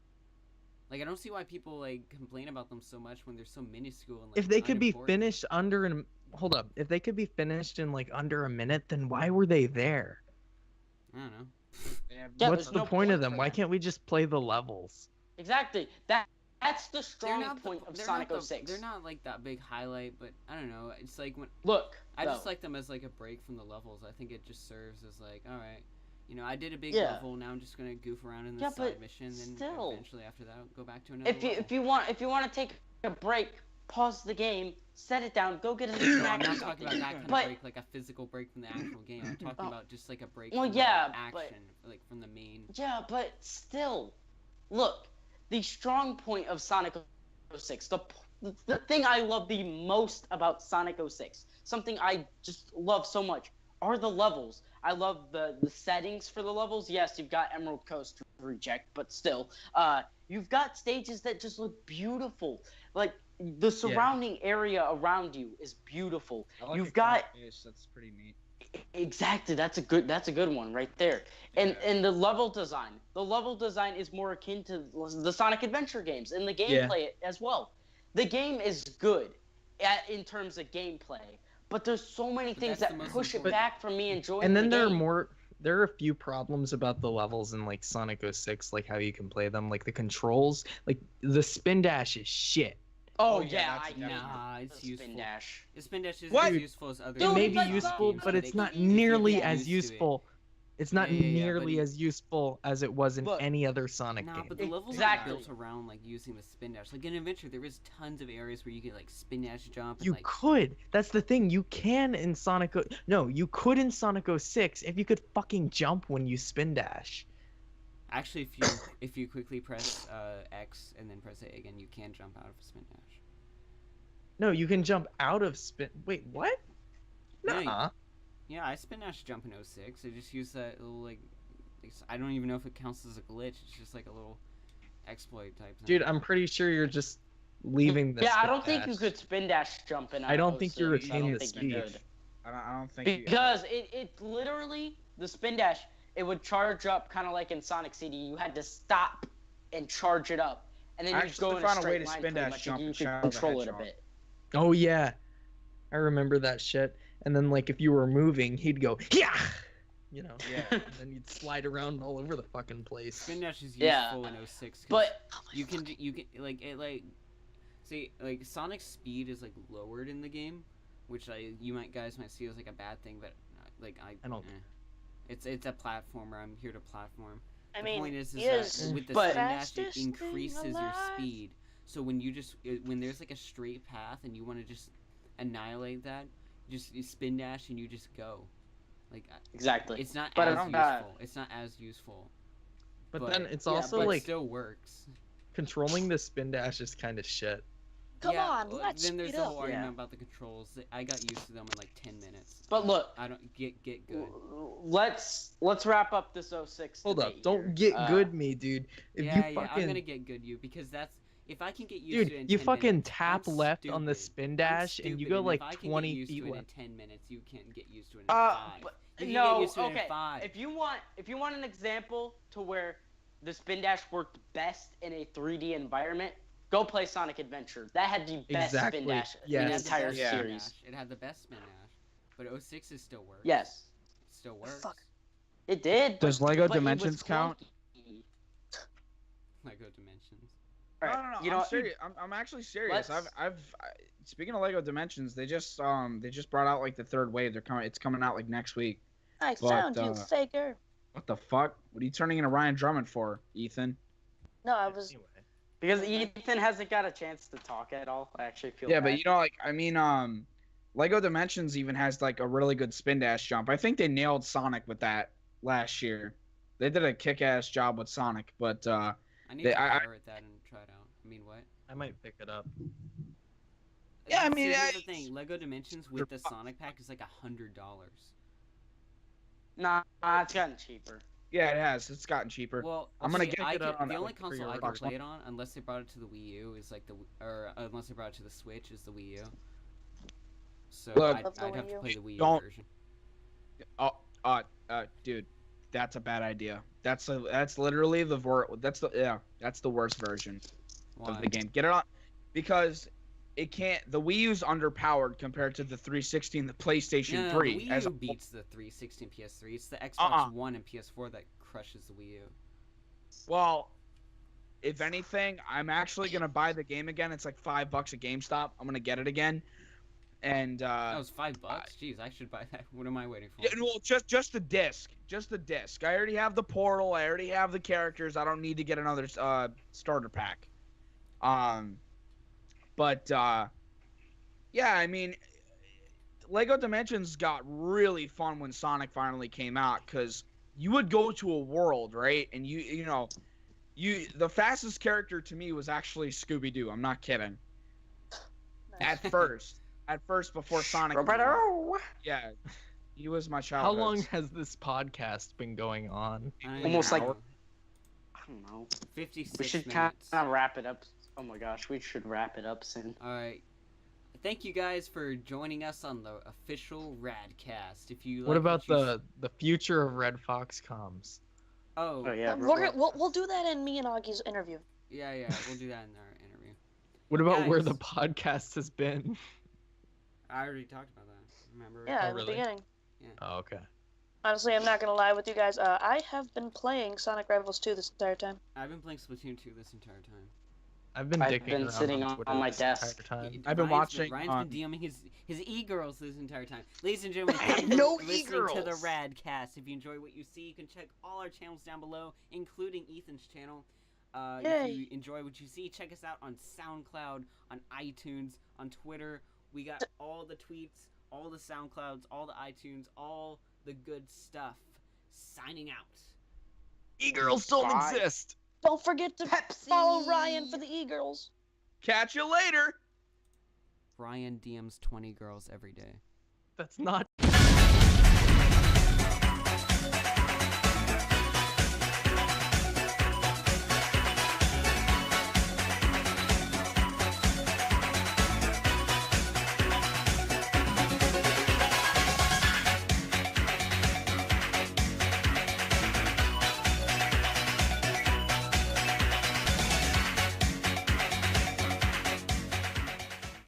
Like I don't see why people like complain about them so much when they're so minuscule and like if they could be unimportant. finished under an hold up, if they could be finished in like under a minute, then why were they there? I don't know. Yeah, What's there's the no point of point them? for Why that. can't we just play the levels? Exactly. That's the They're strong not point of they're Sonic not 06. They're not like that big highlight, but I don't know. It's like when Look, I just though. like them as like a break from the levels. I think it just serves as like, all right, I did a big Yeah. level. Now I'm just gonna goof around in Yeah, this but side mission, and still. eventually after that, I'll go back to another. If you want to take a break, pause the game, set it down, go get a No, snack. I'm or not talking about something. that kind of But- break, like a physical break from the actual game. I'm talking about just like a break Well, from yeah, the but- action, like from the main. Yeah, but still, look, the strong point of Sonic 06, the thing I love the most about Sonic 06, something I just love so much, are the levels. I love the settings for the levels. Yes, you've got Emerald Coast to reject, but still, you've got stages that just look beautiful. Like, the surrounding area around you is beautiful. I like You've a got car face, that's pretty neat. exactly, that's a good one right there. And Yeah. and the level design is more akin to the Sonic Adventure games and the gameplay as well. The game is good in terms of gameplay, but there's so many But things that's the that most push it important. back from me enjoying And then the there game. are a few problems about the levels in like Sonic 06, like how you can play them, like the controls, like the spin dash is shit. Oh, Oh, yeah, yeah, that's I hate Nah, the it's spin useful. dash. The spin dash is What? as useful as other. Dude, It may it's be like useful, games, but but it's they not can- they nearly get as used to it. useful. It's not Yeah, but nearly as useful as it was in Look, any other Sonic Nah, game. but the levels Exactly. are built around like using the spin dash. Like in Adventure, there is tons of areas where you can like spin dash jump. And, You like, could. That's the thing. You can in Sonic. No, you could in Sonic 06 if you could fucking jump when you spin dash. Actually, if you quickly press X and then press A again, you can jump out of a spin dash. No, you can jump out of spin. Wait, what? Yeah, you- Nuh-uh. Yeah, I spin dash jump in 06. I just use that little like I don't even know if it counts as a glitch. It's just like a little exploit type thing. Dude, I'm pretty sure you're just leaving the Yeah, I spin don't think you dash. could spin dash jump in. I don't think you 06. I retain don't the think you speed. could. I don't think you... Because it literally, the spin dash, it would charge up kind of like in Sonic CD. You had to stop and charge it up. And then you just Actually, go in a found a way straight to line spin pretty dash much, jump and you and could Shadow the control it a Hedgehog. bit. Oh yeah, I remember that shit. And then like if you were moving, he'd go yeah, Yeah, and then you'd slide around all over the fucking place. Spin dash is Yeah. useful in 06. 'Cause But you can like it like see like Sonic's speed is like lowered in the game, which guys might see as like a bad thing, but like I don't- It's a platformer. I'm here to platform. I The mean, point is he that is with the but- spin dash, it fastest thing increases your alive. speed. So when you when there's like a straight path and you want to just annihilate that, you spin dash and you just go. Like exactly. it's not But as it's useful. not- It's not as useful. But, But- then it's yeah, also but It like still works. controlling the spin dash is kind of shit. Come Yeah, on, well, let's Then there's speed the up. whole argument Yeah. about the controls. I got used to them in like 10 minutes. But look, I don't get good. let's wrap up this 06. Hold up, debate don't here. get good me, dude. If Yeah, you yeah, fucking I'm gonna get good you because that's if I can get used to it in dude, you 10 fucking minutes, tap I'm left on the stupid. spin I'm dash and you stupid, go and like if I can 20 get used feet to it in left. 10 minutes, you can't get used to it in But 5. You can no, get used to it okay. in 5. If you want an example to where the spin dash worked best in a 3D environment, go play Sonic Adventure. That had the best Exactly, spin dash yes. in It the had the entire best Yeah. spin series. dash. It had the best spin dash. But 06 is still works. Yes, It still works. Fuck. it did. Does but- Lego but it was Dimensions count? clunky. Lego Dimensions. All No, right, no, no. you know I'm what? serious. I'm actually serious. Let's- Speaking of Lego Dimensions, they just brought out like the third wave. It's coming out like next week. I But, found you, uh, faker. What the fuck? What are you turning into Ryan Drummond for, Ethan? No, I was. Anyway. Because Ethan hasn't got a chance to talk at all. I actually feel Yeah, bad. but you know, like I mean, Lego Dimensions even has like a really good spin dash jump. I think they nailed Sonic with that last year. They did a kick-ass job with Sonic, but I need They- to I- pirate that and try it out. I mean, what? I might pick it up. Yeah, I mean, See, here's I- the thing. Lego Dimensions with the Sonic pack is like $100. Nah, it's gotten cheaper. yeah, it has. It's gotten cheaper. Well, I'm gonna see, get I it can- on the that, only like, console I pre-order can play it on, unless they brought it to the Wii U, is like unless they brought it to the Switch, is the Wii U. So Look- I'd Love the have Wii to U. play the Wii U Don't- version. Dude, that's a bad idea. That's literally that's the worst version Why? of the game. Get it on, because it can't. The Wii U's underpowered compared to the 360 and the PlayStation No, 3. the Wii as U a- beats the 360 and PS3. It's the Xbox Uh-uh. One and PS4 that crushes the Wii U. well, if anything, I'm actually gonna buy the game again. It's like $5 at GameStop. I'm gonna get it again. And That was $5. Jeez, I should buy that. What am I waiting for? yeah, well, just the disc. Just the disc. I already have the portal. I already have the characters. I don't need to get another starter pack. But yeah, I mean, Lego Dimensions got really fun when Sonic finally came out, because you would go to a world, right? And you know, the fastest character to me was actually Scooby-Doo. I'm not kidding. Nice. At first before Sonic. Roberto. Yeah, he was my How childhood. long has this podcast been going on? Almost like- Hour. I don't know. 56 We should minutes. kind of wrap it up. Oh my gosh, we should wrap it up soon. All right. Thank you guys for joining us on the official RADCAST. If you like What about you the future of Red Fox comms? Oh, Oh yeah. We'll do that in me and Augie's interview. yeah, we'll do that in our interview. What about where Guys. the podcast has been? I already talked about that. Remember? Yeah, Oh, in really? the beginning. Oh, okay. Honestly, I'm not gonna lie with you guys. I have been playing Sonic Rivals 2 this entire time. I've been playing Splatoon 2 this entire time. I've been around sitting on Twitter my this desk. entire time. I've been watching, Ryan's been DMing his e-girls this entire time. Ladies and gentlemen, thank you for No listening to the e-girls! RADCast. If you enjoy what you see, you can check all our channels down below, including Ethan's channel. If Yay. you enjoy what you see, check us out on SoundCloud, on iTunes, on Twitter. We got all the tweets, all the SoundClouds, all the iTunes, all the good stuff. Signing out. E-girls don't Bye. exist! Don't forget to follow Ryan for the e-girls. Catch you later. Ryan DMs 20 girls every day. That's not...